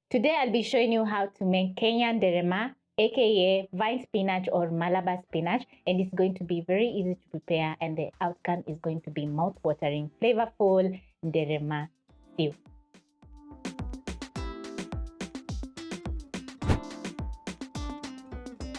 Today I'll be showing you how to make Kenyan nderema, aka vine spinach or Malabar spinach, and it's going to be very easy to prepare, and the outcome is going to be mouth-watering, flavorful nderema stew.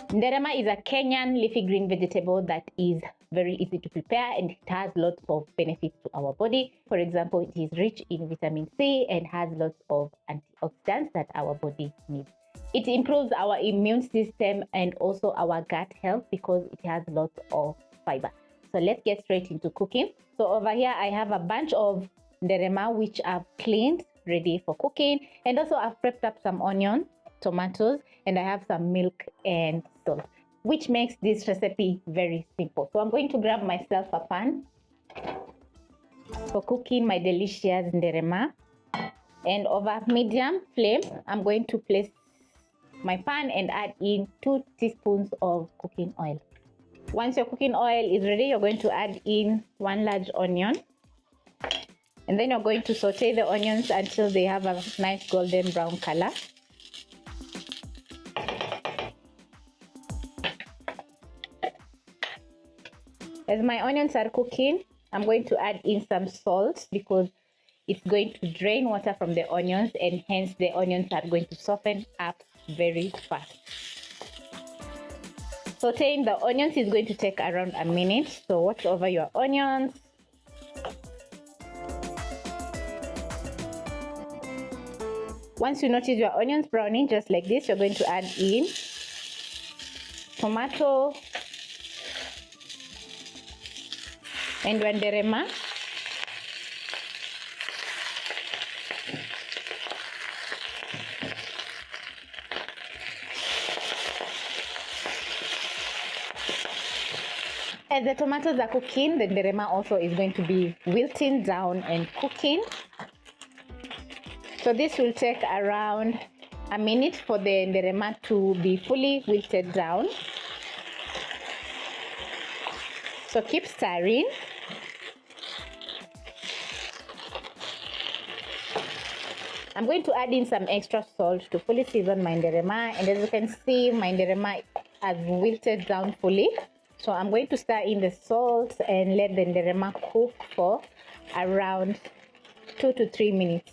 Nderema is a Kenyan leafy green vegetable that is very easy to prepare, and it has lots of benefits to our body. For example, it is rich in vitamin C and has lots of antioxidants that our body needs. It improves our immune system and also our gut health because it has lots of fiber. So let's get straight into cooking. So over here I have a bunch of nderema which I've cleaned, ready for cooking, and also I've prepped up some onion, tomatoes, and I have some milk and salt, which makes this recipe very simple. So I'm going to grab myself a pan for cooking my delicious nderema, and over medium flame I'm going to place my pan and add in 2 teaspoons of cooking oil. Once your cooking oil is ready, you're going to add in 1 large onion, and then you're going to saute the onions until they have a nice golden brown color. As my onions are cooking, I'm going to add in some salt because it's going to drain water from the onions, and hence the onions are going to soften up very fast. Sauteing the onions is going to take around a minute, so watch over your onions. Once you notice your onions browning just like this, you're going to add in tomato and your nderema. As the tomatoes are cooking, the nderema also is going to be wilting down and cooking. So this will take around a minute for the nderema to be fully wilted down. So keep stirring. I'm going to add in some extra salt to fully season my nderema, and as you can see, my nderema has wilted down fully. So I'm going to stir in the salt and let the nderema cook for around 2 to 3 minutes.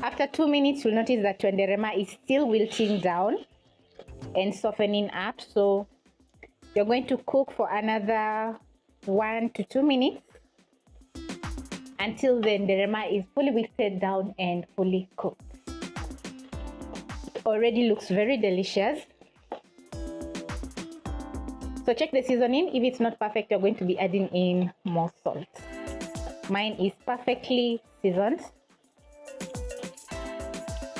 After 2 minutes, you'll notice that your nderema is still wilting down and softening up. So you're going to cook for another 1 to 2 minutes until the nderema is fully wilted down and fully cooked. It already looks very delicious. So check the seasoning. If it's not perfect, you're going to be adding in more salt. Mine is perfectly seasoned.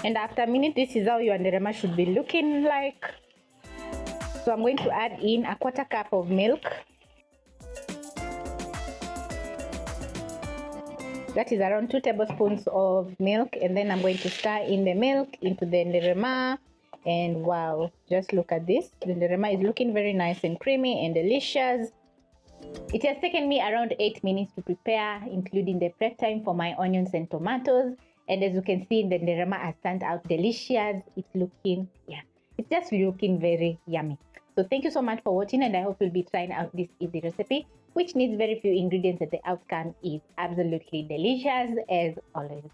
And after a minute, this is how your nderema should be looking like. So I'm going to add in a 1/4 cup of milk. That is around 2 tablespoons of milk, and then I'm going to stir in the milk into the nderema. And wow, just look at this. The nderema is looking very nice and creamy and delicious. It has taken me around 8 minutes to prepare, including the prep time for my onions and tomatoes. And as you can see, the nderema has turned out delicious. It's looking, it's just looking very yummy. So thank you so much for watching, and I hope you'll be trying out this easy recipe, which needs very few ingredients, and the outcome is absolutely delicious as always.